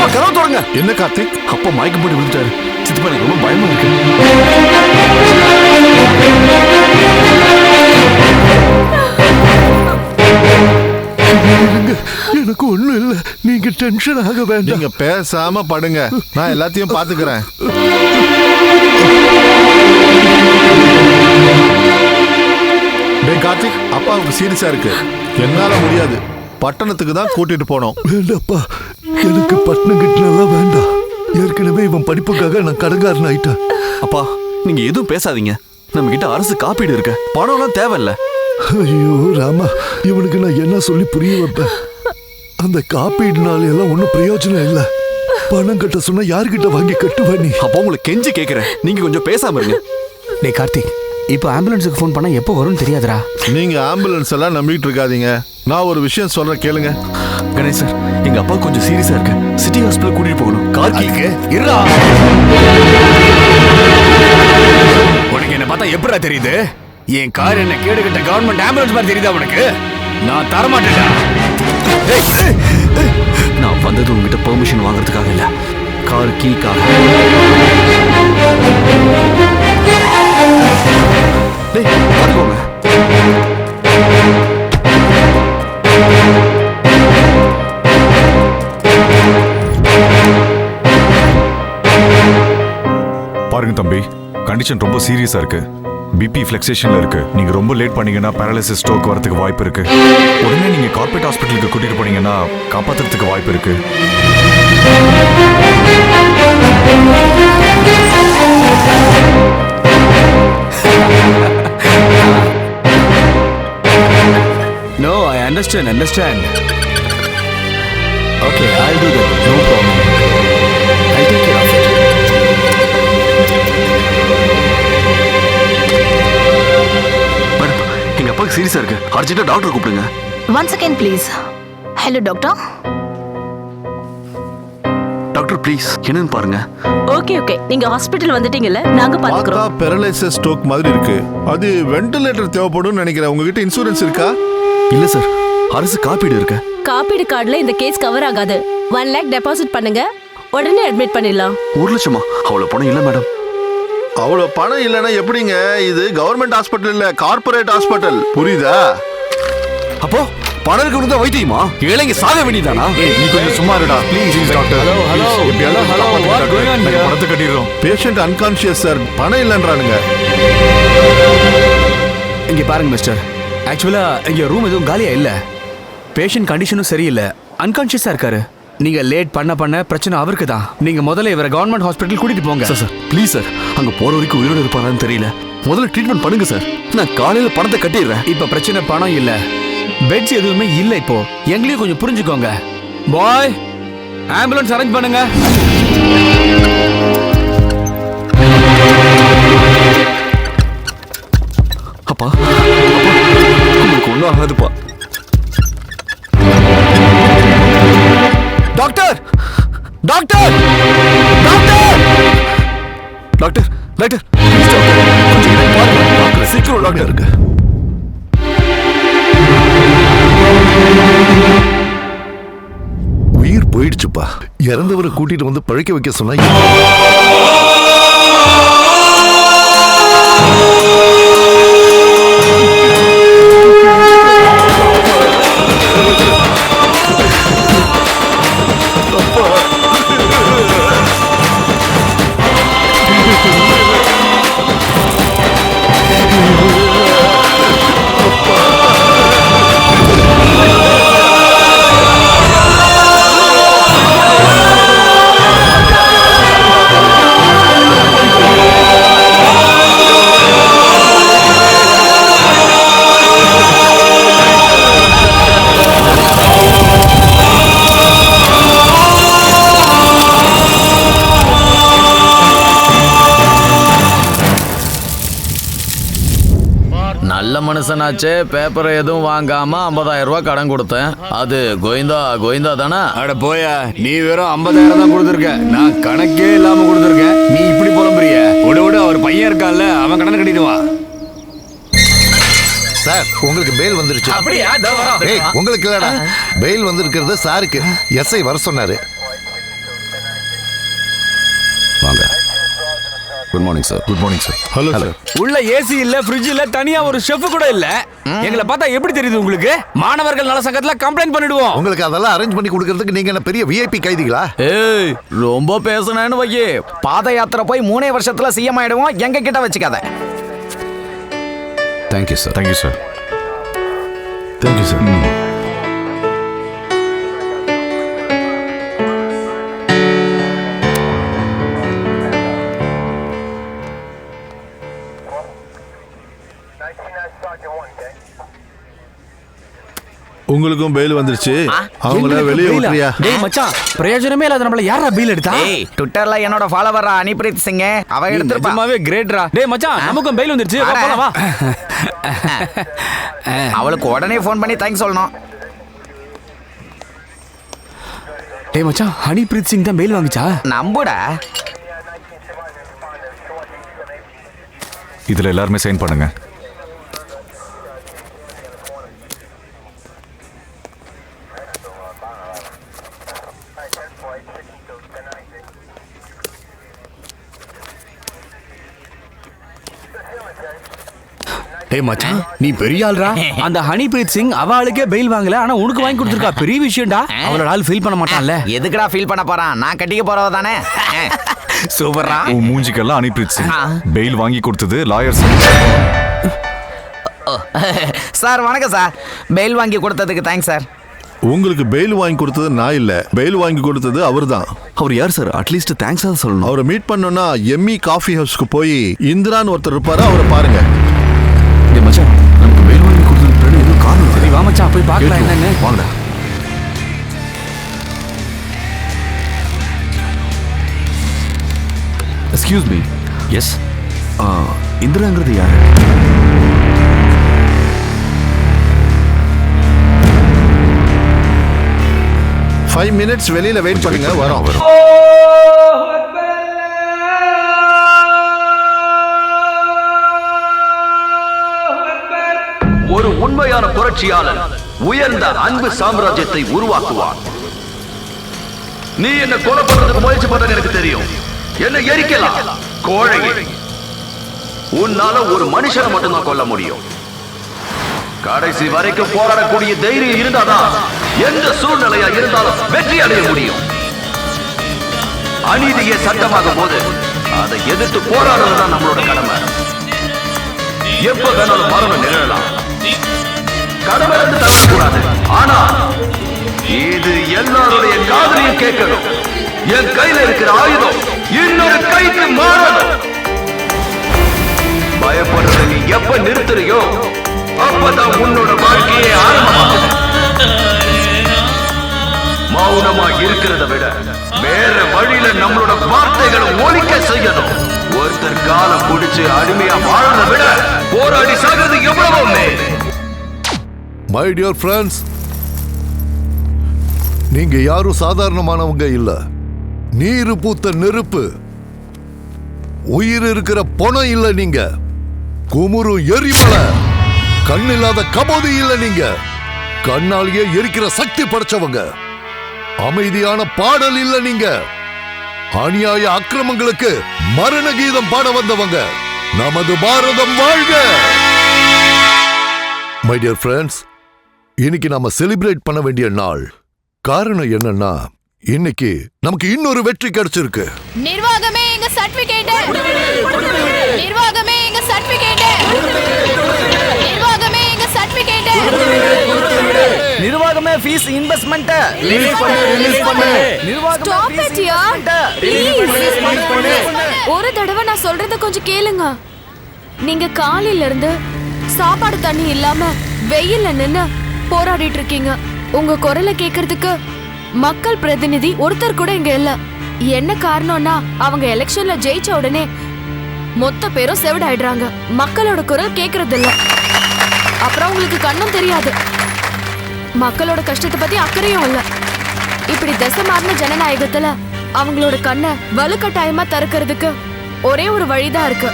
அப்பா கதவு தொடங்க. என்ன கார்த்திக்? அப்பா மயக்கம் போட்டு விழுந்துட்டாரு. சித்தப்பா எனக்கு ரொம்ப பயமா இருக்கு. எனக்கு ஒண்ணும் இல்ல, நீங்க டென்ஷன் ஆக வேண்டாம். நீங்க பேசாம படுங்க, நான் எல்லாத்தையும் பாத்துக்கிறேன். கார்த்திக், அப்பாவுக்கு சீரியஸா இருக்கு, என்னால முடியாது, பட்டணத்துக்கு தான் கூட்டிட்டு போனோம். வேண்டாப்பா, எனக்கு பட்டணம் கிட்டலாம் வேண்டாம். ஏற்கனவே இவன் படிப்புக்காக நான் கடங்காரன் ஆயிட்டேன். அப்பா நீங்க எதுவும் பேசாதீங்க, நம்ம கிட்ட அரசு காப்பீடு இருக்கு, பணம்லாம் தேவையில்ல. ஐயோ ராமா, இவனுக்கு நான் என்ன சொல்லி புரிய வைப்பேன்? அந்த காப்பீடுனால எல்லாம் ஒன்றும் பிரயோஜனம் இல்லை. பணம் கட்ட சொன்னா யார்கிட்ட வாங்கி கட்டுவ நீ? அப்போ உங்களை கெஞ்சி கேட்கிறேன், நீங்க கொஞ்சம் பேசாம இருங்க. டேய் கார்த்திக், இப்போ ஆம்புலன்ஸுக்கு ஃபோன் பண்ணா எப்போ வரும்னு தெரியாதுடா. நீங்க ஆம்புலன்ஸ் எல்லாம் நம்பிட்டு இருக்காதீங்க, நான் ஒரு விஷயம் சொல்றேன் கேளுங்க. கணேஷ் சார், எங்க அப்பா கொஞ்சம் சீரியஸா இருக்கு, சிட்டி ஹாஸ்பிட்டல் கூட்டிட்டு போகணும். கார்த்திக்கு இருடா. உனக்கு என்ன பார்த்தா எப்படிடா தெரியுது? என் கார் என்ன கேடுகட்ட கவர்மெண்ட் ஆம்புலன்ஸ் மாதிரி தெரியுதா உனக்கு? நான் தரமாட்டேன்டா. நான் வந்தது உங்ககிட்ட பெர்மிஷன் வாங்குறதுக்காக இல்ல, கார் கீக்காக. பாத்துக்கோங்க. பாருங்க தம்பி, கண்டிஷன் ரொம்ப சீரியஸா இருக்கு. பிபி ஃபிளக்சேஷன்ல இருக்கு. நீங்க ரொம்ப லேட் பண்ணீங்கன்னா பேரலிசிஸ், ஸ்ட்ரோக் வரதுக்கு வாய்ப்பு இருக்கு. உடனே நீங்க கார்ப்பரேட் ஹாஸ்பிட்டலுக்கு கூட்டிட்டு போனீங்கன்னா காப்பாத்துறதுக்கு வாய்ப்பு இருக்கு. No, I understand. Okay, I'll do that. No problem. I'll take care of it. எங்க அப்பாவுக்கு சீரியஸா இருக்கு, அர்ஜென்ட்டா டாக்டர் கூப்பிடுங்க. One second please. Hello doctor. Doctor please, என்னன்னு பாருங்க. ஓகே நீங்க ஹாஸ்பிடல் வந்துட்டீங்கல்ல, நாங்க பாத்துக்கறோம். பேரலைசிஸ் ஸ்ட்ரோக் மாதிரி இருக்கு, அது வென்டிலேட்டர் தேவைப்படும்னு நினைக்கிறேன். உங்ககிட்ட இன்சூரன்ஸ் இருக்கா? இல்ல சார், அரசு காப்பீடு இருக்கு. காப்பீடு கார்டுல இந்த கேஸ் கவர் ஆகாது. 1 lakh டெபாசிட் பண்ணுங்க, உடனே அட்மிட் பண்ணிடலாம். 1 லட்சமா? அவ்வளவு பணம் இல்ல மேடம். அவ்வளவு பணம் இல்லைன்னா எப்படிங்க? இது கவர்மெண்ட் ஹாஸ்பிட்டல் இல்ல, கார்ப்பரேட் ஹாஸ்பிட்டல், புரியுதா? அப்போ பணம் இருக்கணும் வைத்தியமா? ஏழைங்க சாக வேண்டியதானா? நீ கொஞ்சம் சும்மா இருடா ப்ளீஸ் டாக்டர். பணத்தை கட்டிடுறோம். பேஷண்ட் அன்கான்ஷியஸ் சார், பணம் இல்லைன்றானுங்க. இங்க பாருங்க மிஸ்டர், ஆக்சுவலா இங்க ரூம் எதுவும் காலியா இல்ல. பேஷண்ட் கண்டிஷனும் சரியில்லை, அன்கான்ஷியஸா இருக்காரு. நீங்க லேட் பண்ண பிரச்சனை அவருக்கு தான். நீங்க முதல்ல இவரை கவர்மெண்ட் ஹாஸ்பிட்டல் கூட்டிட்டு போங்க. சார் ப்ளீஸ் சார், அங்க போற வரைக்கும் உயிரோட இருப்பாரான்னு தெரியல. முதல்ல ட்ரீட்மெண்ட் பண்ணுங்க சார், நான் காலையில பணத்தை கட்டிடுறேன். இப்ப பிரச்சனை பணம் இல்ல, பெட்ஸ் எதுவுமே இல்ல. இப்போ எங்களையும் கொஞ்சம் புரிஞ்சுக்கோங்க. பாய், ஆம்புலன்ஸ் அரேஞ்ச் பண்ணுங்க. அப்பா உங்களுக்கு ஒன்றும் ஆகாதுப்பா. Doctor doctor doctor doctor doctor சீக்கிரம் டாக்டர் இருக்கு. உயிர் போயிடுச்சுப்பா. இறந்தவரை கூட்டிட்டு வந்து பழைக்க வைக்க சொன்னா நல்ல மனுஷனாச்சே, பேப்பரை எதுவும் வாங்காம 50,000 ரூபாய் கடன் கொடுத்தேன். அது கோவிந்தா தானே? அட போயா, நீ வெறும் 50,000 தான் கொடுத்துருக்க, நான் கணக்கே இல்லாம கொடுத்துருக்கேன். நீ இப்படி புலம்புறிய? விடு, அவர் பையன் இருக்கான்ல, அவன் கடன் கட்டிடுவான். சார், உங்களுக்கு பெயில் வந்துருச்சு. அப்படியா? உங்களுக்கு இல்லடா, பெயில் வந்திருக்கிறது சாருக்கு. எஸ்ஐ வர சொன்னாரு. வாங்க. Good morning sir. Good morning sir. Hello sir. உள்ள ஏசி இல்ல, ஃப்ரிட்ஜ் இல்ல, தனியா ஒரு ஷெஃப் கூட இல்ல. எங்களை பார்த்தா எப்படி தெரியுது உங்களுக்கு? மாணவர்கள் நல சங்கத்துல கம்ப்ளைண்ட் பண்ணிடுவோம். உங்களுக்கு அதெல்லாம் அரேஞ்ச் பண்ணி கொடுக்கறதுக்கு நீங்க என்ன பெரிய விஐபி கைதிகளா? ஏய் ரொம்ப பேசுனேன்னு வையே, பாத யாத்திரை போய் 3 வருஷத்துல சிஎம் ஆயிடுவோம். எங்க கிட்ட வச்சுக்காத. Thank you sir. Thank you sir. Thank you sir. உங்களுக்கும் பெயில் வந்துருச்சு. அவங்கள எங்களுக்கு வெளியே bail-ஆ? விட்டுறியா? டேய் மச்சான், பிரயோஜனமே இல்லாத நம்மள யாரா பீல் எடுத்தா? ஏய் ட்விட்டர்ல என்னோட ஃபாலோவர் அனிப்ரீத் சிங் அவ எடுத்துப்பா. நிஜமாவே கிரேட்ரா. டேய் மச்சான், நமக்கும் பெயில் வந்துருச்சு. வா போலாம் வா. அவளுக்கு உடனே ஃபோன் பண்ணி தேங்க்ஸ் சொல்லணும். டேய் மச்சான், ஹனிப்ரீத் சிங் தான் பெயில் வாங்குச்சா? நம்புடா. இதுல எல்லாருமே சைன் பண்ணுங்க. டேய் மச்சான், நீ பெரிய ஆள்ரா. அந்த ஹனிப்ரீத் சிங் அவ ஆளுக்கே பெயில் வாங்கல, ஆனா உனக்கு வாங்கி கொடுத்துருக்கா. பெரிய விஷயம்டா. அவளோட ஆள் ஃபீல் பண்ண மாட்டான்ல. எதுக்குடா ஃபீல் பண்ண போறான்? நான் கட்டிக்க போறவ தானே. சூப்பர்ரா. உன் மூஞ்சிக்கெல்லாம் அனிப்ரீத் சிங். பெயில் வாங்கி கொடுத்தது லாயர் சார். சார் வணக்கம் சார். பெயில் வாங்கி கொடுத்ததுக்கு தேங்க்ஸ் சார். உங்களுக்கு பெயில் வாங்கி கொடுத்தது நான் இல்ல, பெயில் வாங்கி கொடுத்தது அவர்தான். அவர் யார் சார்? அட்லீஸ்ட் தேங்க்ஸ் ஆக சொல்லணும். அவரை மீட் பண்ணோம்னா எம்மி காஃபி ஹவுஸ்க்கு போய் இந்திரான்னு ஒருத்தர் இருப்பாரு, அவரை பாருங்க. டேய் மச்சான், நமக்கு பெயில் வாங்கி கொடுத்ததுக்கு பின்னாடி ஏதோ காரணம் சரி இருக்கு. வா மச்சான், போய் பார்க்கலாம் என்னன்னு. வாங்கடா. Excuse me. எஸ். இந்திராங்கிறது யாரு? ஃபைவ் மினிட்ஸ் வெளியில வெயிட் பண்ணுங்க, வரோம். ஒரு உண்மையான புரட்சியாளர் உயர்ந்த அன்பு சாம்ராஜ்யத்தை உருவாக்குவார். நீ என்ன கொலை பண்றதுக்கு முயற்சி பண்றது எனக்கு தெரியும். என்ன எரிக்கலாம் கோழை. உன்னால ஒரு மனுஷனை மட்டும்தான் கொல்ல முடியும். கடைசி வரைக்கும் போராடக்கூடிய தைரியம் இருந்தாதான் எந்த சூழ்நிலையா இருந்தாலும் வெற்றி அடைய முடியும். அநீதியை சட்டமாகும் போது அதை எதிர்த்து போராடுறதுதான் நம்மளோட கடமை. எப்ப வேணாலும் மரணம் நிகழலாம். கடமை இருந்து தவறக்கூடாது. ஆனா இது எல்லாருடைய காதலையும் கேட்கணும். என் கையில இருக்கிற ஆயுதம் இன்னொரு கைக்கு மாறணும். பயப்படுறத நீ எப்ப நிறுத்துறியோ அப்பதான் உன்னோட வாழ்க்கையே ஆரம்பமாகும். மௌனமா இருக்கிறத விட வேற வழியில நம்மளோட வார்த்தைகளை ஒலிக்க செய்யணும். ஒருத்தர் காலம் பிடிச்சு அடிமையா வாழறத விட போராடி சாகிறது எவ்வளவோ மேல். மை டியர் ஃப்ரெண்ட்ஸ், நீங்க யாரும் சாதாரணமானவங்க இல்ல. நீர் பூத்த நெருப்பு, உயிர் இருக்கிற பொணம் இல்ல நீங்க. குமுறு எரிமலை, கண்ணில்லாத கபோதி இல்ல நீங்க. கண்ணாலேயே எரிக்கிற சக்தி படைச்சவங்க. அமைதியான பாடல் இல்ல நீங்க. அநியாய அக்கிரமங்களுக்கு மரண கீதம் பாட வந்தவங்க. நமது பாரதம் வாழ்க. மை டியர் ஃப்ரெண்ட்ஸ், இன்னைக்கு நாம செலிப்ரேட் பண்ண வேண்டிய நாள். காரணம் என்னன்னா, இன்னைக்கு நமக்கு இன்னொரு வெற்றி கிடைச்சிருக்கு. நிர்வாகமே எங்க சர்டிபிகேட். நிர்வாகமே எங்க சர்டிபிகேட். நிர்வாகமே எங்க சர்டிபிகேட். நிர்வாகமே ஃபீஸ் இன்வெஸ்ட்மென்ட் ரிலீஸ் பண்ணு. Stop it, yaar. Please. ஒரு தடவை நான் சொல்றத கொஞ்சம் கேளுங்க. நீங்க காலையில இருந்து சாப்பாடு தண்ணி இல்லாம வெயில்ல நின்னு போராடிட்டு இருக்கீங்க. உங்க குரலை கேட்கறதுக்கு மக்கள் பிரதிநிதி ஒருத்தர் கூட இங்க இல்ல. என்ன காரணம்னா, அவங்க எலெக்ஷன்ல ஜெயிச்ச உடனே மொத்த பேரும் செவிடாயிடுறாங்க. மக்களோட குரல் கேட்கறது இல்ல. அப்புறம் உங்களுக்கு கண்ணும் தெரியாது. மக்களோட கஷ்டத்தை பத்தி அக்கறையும் இல்ல. இப்படி திசை மாறின ஜனநாயகத்துல அவங்களோட கண்ணை வலுக்கட்டாயமா திறக்கிறதுக்கு ஒரே ஒரு வழிதான் இருக்கு.